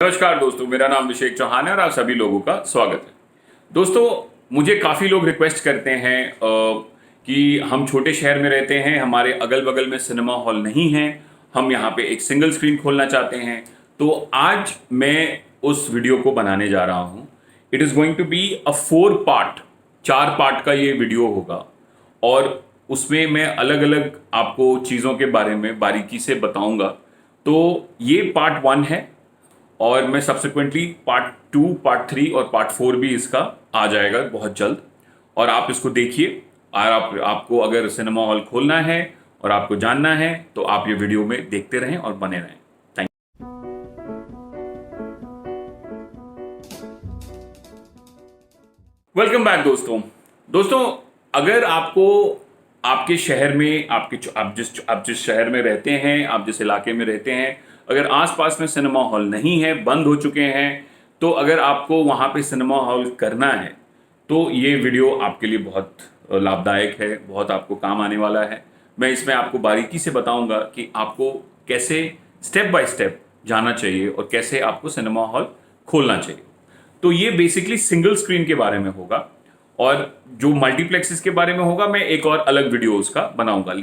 नमस्कार दोस्तों, मेरा नाम अभिषेक चौहान है और आप सभी लोगों का स्वागत है। दोस्तों, मुझे काफ़ी लोग रिक्वेस्ट करते हैं कि हम छोटे शहर में रहते हैं, हमारे अगल बगल में सिनेमा हॉल नहीं है, हम यहाँ पे एक सिंगल स्क्रीन खोलना चाहते हैं। तो आज मैं उस वीडियो को बनाने जा रहा हूँ। It is going to be a 4 part, 4 part का ये वीडियो होगा और उसमें मैं अलग अलग आपको चीज़ों के बारे में बारीकी से बताऊंगा। तो ये पार्ट 1 है और मैं सब्सिक्वेंटली पार्ट 2, पार्ट 3 और पार्ट 4 भी इसका आ जाएगा बहुत जल्द। और आप इसको देखिए और आपको अगर सिनेमा हॉल खोलना है और आपको जानना है तो आप ये वीडियो में देखते रहें और बने रहें। Thank you. वेलकम बैक दोस्तों, अगर आपको आपके शहर में आप जिस शहर में रहते हैं, आप जिस इलाके में रहते हैं, अगर आसपास में सिनेमा हॉल नहीं है, बंद हो चुके हैं, तो अगर आपको वहाँ पे सिनेमा हॉल करना है तो ये वीडियो आपके लिए बहुत लाभदायक है, बहुत आपको काम आने वाला है। मैं इसमें आपको बारीकी से बताऊंगा कि आपको कैसे स्टेप बाय स्टेप जाना चाहिए और कैसे आपको सिनेमा हॉल खोलना चाहिए। तो ये बेसिकली सिंगल स्क्रीन के बारे में होगा और जो मल्टीप्लेक्सेस के बारे में होगा मैं एक और अलग वीडियो उसका बनाऊंगा।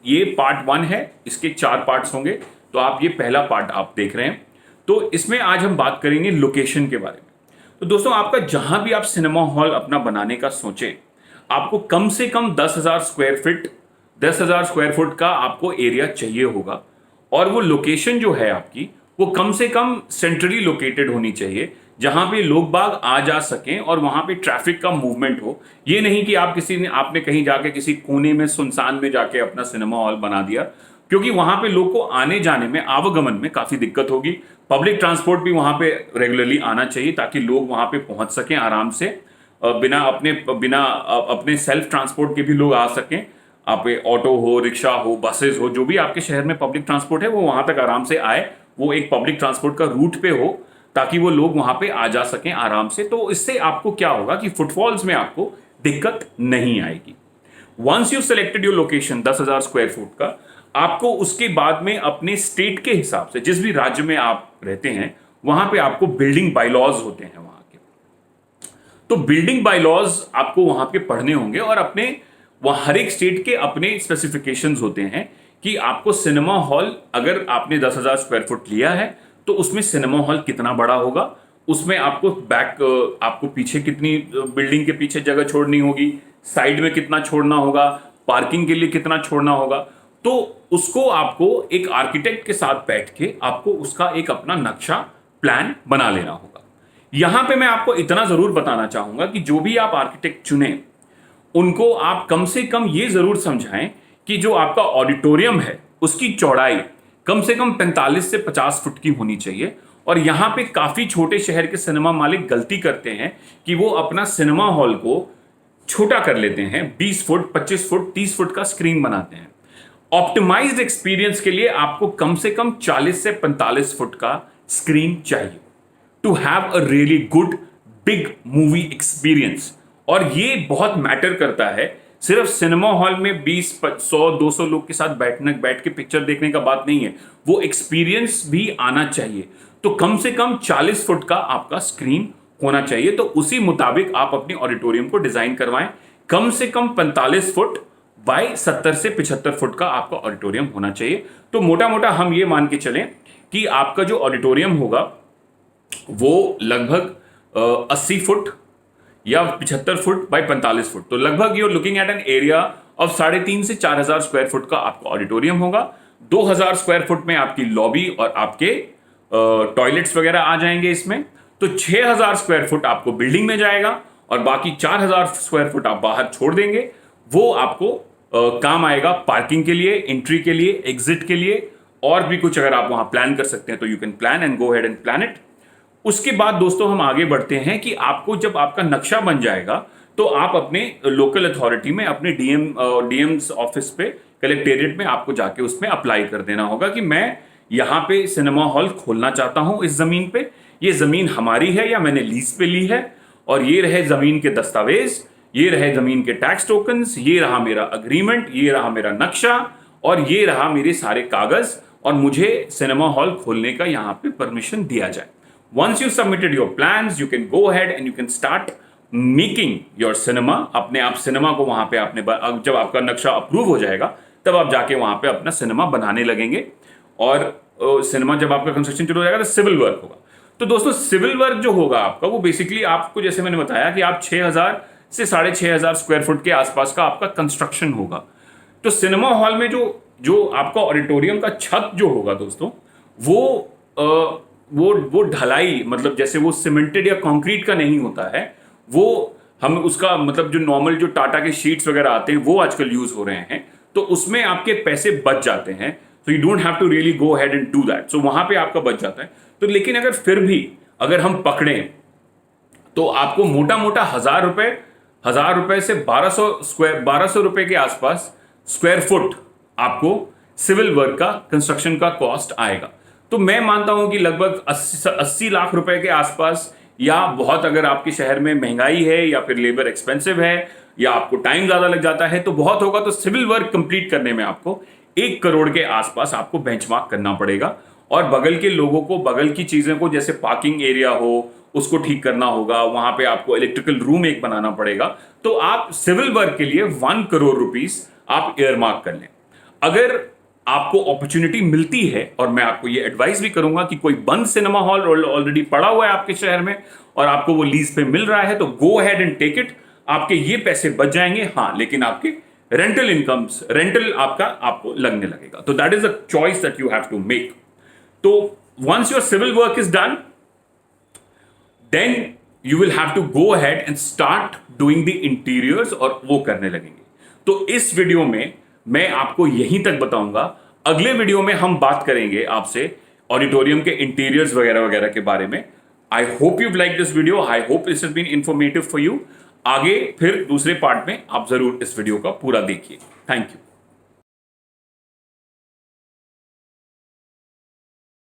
ये पार्ट 1 है, इसके 4 पार्ट्स होंगे। तो आप ये पहला पार्ट आप देख रहे हैं। तो इसमें आज हम बात करेंगे लोकेशन के बारे में। तो दोस्तों, आपका जहां भी आप सिनेमा हॉल अपना बनाने का सोचे, आपको कम से कम 10,000 स्क्वायर फुट का आपको एरिया चाहिए होगा। और वो लोकेशन जो है आपकी, वो कम से कम सेंट्रली लोकेटेड होनी चाहिए, जहां पे लोग बाग आ जा सकें और वहां पे ट्रैफिक का मूवमेंट हो। ये नहीं कि आपने कहीं जाके किसी कोने में सुनसान में जाके अपना सिनेमा हॉल बना दिया, क्योंकि वहां पे लोग को आने जाने में, आवागमन में काफी दिक्कत होगी। पब्लिक ट्रांसपोर्ट भी वहां पे रेगुलरली आना चाहिए ताकि लोग वहां पे पहुंच सकें आराम से, बिना अपने सेल्फ ट्रांसपोर्ट के भी लोग आ सकें। आप ऑटो हो, रिक्शा हो, बसेस हो, जो भी आपके शहर में पब्लिक ट्रांसपोर्ट है वो वहां तक आराम से आए, वो एक पब्लिक ट्रांसपोर्ट का रूट पे हो ताकि वो लोग वहां पे आ जा सकें आराम से। तो इससे आपको क्या होगा कि फुटफॉल्स में आपको दिक्कत नहीं आएगी। Once you selected your location 10,000 square foot का, आपको उसके बाद में अपने स्टेट के हिसाब से, जिस भी राज्य में आप रहते हैं, वहां पे आपको बिल्डिंग बायलॉज होते हैं वहां के। तो बिल्डिंग बायलॉज आपको वहां पे पढ़ने होंगे और हर एक स्टेट के अपने स्पेसिफिकेशंस होते हैं कि आपको सिनेमा हॉल, अगर आपने 10,000 स्क्वायर फुट लिया है तो उसमें सिनेमा हॉल कितना बड़ा होगा, उसमें आपको पीछे कितनी, बिल्डिंग के पीछे जगह छोड़नी होगी, साइड में कितना छोड़ना होगा, पार्किंग के लिए कितना छोड़ना होगा। तो उसको आपको एक आर्किटेक्ट के साथ बैठ के आपको उसका एक अपना नक्शा, प्लान बना लेना होगा। यहां पे मैं आपको इतना जरूर बताना चाहूंगा कि जो भी आप आर्किटेक्ट चुने, उनको आप कम से कम ये जरूर समझाएं कि जो आपका ऑडिटोरियम है उसकी चौड़ाई कम से कम 45 से 50 फुट की होनी चाहिए। और यहां पे काफी छोटे शहर के सिनेमा मालिक गलती करते हैं कि वो अपना सिनेमा हॉल को छोटा कर लेते हैं, 20 फुट, 25 फुट, 30 फुट का स्क्रीन बनाते हैं। ऑप्टिमाइज्ड एक्सपीरियंस के लिए आपको कम से कम 40 से 45 फुट का स्क्रीन चाहिए to have a really good big movie experience. और ये बहुत मैटर करता है। सिर्फ सिनेमा हॉल में 20, 100, 200 लोग के साथ बैठ के पिक्चर देखने का बात नहीं है, वो एक्सपीरियंस भी आना चाहिए। तो कम से कम 40 फुट का आपका स्क्रीन होना चाहिए। तो उसी मुताबिक आप अपनी ऑडिटोरियम को डिजाइन करवाएं। कम से कम 45 फुट बाय 70 से 75 फुट का आपका ऑडिटोरियम होना चाहिए। तो मोटा मोटा हम ये मान के चलें कि आपका जो ऑडिटोरियम होगा वो लगभग 80 फुट या 75 फुट बाय 45 फुट। तो लगभग you are looking at an area of 3,500 से 4,000 स्क्वायर फुट का आपका ऑडिटोरियम होगा। 2,000 स्क्वायर फुट में आपकी लॉबी और आपके टॉयलेट्स वगैरह आ जाएंगे इसमें। तो 6,000 स्क्वायर फुट आपको बिल्डिंग में जाएगा और बाकी 4,000 स्क्वायर फुट आप बाहर छोड़ देंगे। वो आपको काम आएगा पार्किंग के लिए, एंट्री के लिए, एग्जिट के लिए, और भी कुछ अगर आप वहां प्लान कर सकते हैं तो you can plan and go head and plan it. उसके बाद दोस्तों हम आगे बढ़ते हैं कि आपको जब आपका नक्शा बन जाएगा तो आप अपने लोकल अथॉरिटी में, अपने डीएम्स ऑफिस पे, कलेक्टेरिएट में आपको जाके उसमें अप्लाई कर देना होगा कि मैं यहाँ पे सिनेमा हॉल खोलना चाहता हूँ इस जमीन पे। ये जमीन हमारी है या मैंने लीज पे ली है, और ये रहे जमीन के दस्तावेज, ये रहे जमीन के टैक्स टोकन्स, ये रहा मेरा अग्रीमेंट, ये रहा मेरा नक्शा, और ये रहा मेरे सारे कागज, और मुझे सिनेमा हॉल खोलने का यहाँ पे परमिशन दिया जाए। Once you submitted your plans, you can go ahead and you can start making your cinema. अपने आप सिनेमा को वहां पे आपने जब आपका नक्शा अप्रूव हो जाएगा तब आप जाके वहां पे अपना सिनेमा बनाने लगेंगे। और सिनेमा जब आपका कंस्ट्रक्शन शुरू हो जाएगा तो सिविल वर्क होगा। तो दोस्तों सिविल वर्क जो होगा आपका, वो बेसिकली आपको, जैसे मैंने बताया कि आप 6000 से 6500 स्क्वायर फुट के आसपास का आपका कंस्ट्रक्शन होगा। तो सिनेमा हॉल में जो जो आपका ऑडिटोरियम का छत जो होगा दोस्तों, वो ढलाई, मतलब जैसे वो सीमेंटेड या कंक्रीट का नहीं होता है, वो हम उसका मतलब जो नॉर्मल जो टाटा के शीट्स वगैरह आते हैं वो आजकल यूज हो रहे हैं, तो उसमें आपके पैसे बच जाते हैं। तो you don't have to really go ahead and do that. So वहां पे आपका बच जाता है। तो लेकिन अगर फिर भी अगर हम पकड़ें तो आपको मोटा मोटा 1000 रुपए से 1200 रुपए के आसपास स्क्वायर फुट आपको सिविल वर्क का, कंस्ट्रक्शन का कॉस्ट आएगा। तो मैं मानता हूं कि लगभग 80 लाख रुपए के आसपास, या बहुत अगर आपके शहर में महंगाई है या फिर लेबर एक्सपेंसिव है या आपको टाइम ज्यादा लग जाता है तो बहुत होगा, तो सिविल वर्क कंप्लीट करने में आपको 1 करोड़ के आसपास आपको बेंचमार्क करना पड़ेगा। और बगल के लोगों को, बगल की चीजें को, जैसे पार्किंग एरिया हो उसको ठीक करना होगा, वहां पे आपको इलेक्ट्रिकल रूम एक बनाना पड़ेगा। तो आप सिविल वर्क के लिए 1 करोड़ रुपीस आप एयरमार्क कर लें। अगर आपको अपॉर्चुनिटी मिलती है, और मैं आपको ये एडवाइस भी करूंगा कि कोई बंद सिनेमा हॉल ऑलरेडी पड़ा हुआ है आपके शहर में और आपको वो लीज पे मिल रहा है, तो go ahead and take it. आपके ये पैसे बच जाएंगे, हाँ, लेकिन आपके रेंटल इनकम्स, रेंटल आपको लगने लगेगा। तो that is a choice that you have to make. तो once your civil work is done, then you will have to go ahead and start doing the interiors, और वो करने लगेंगे। तो इस वीडियो में मैं आपको यहीं तक बताऊंगा। अगले वीडियो में हम बात करेंगे आपसे ऑडिटोरियम के इंटीरियर्स वगैरह वगैरह के बारे में। I hope you like this video, I hope this has been informative for you. आगे फिर दूसरे पार्ट में आप जरूर इस वीडियो का पूरा देखिए। Thank you.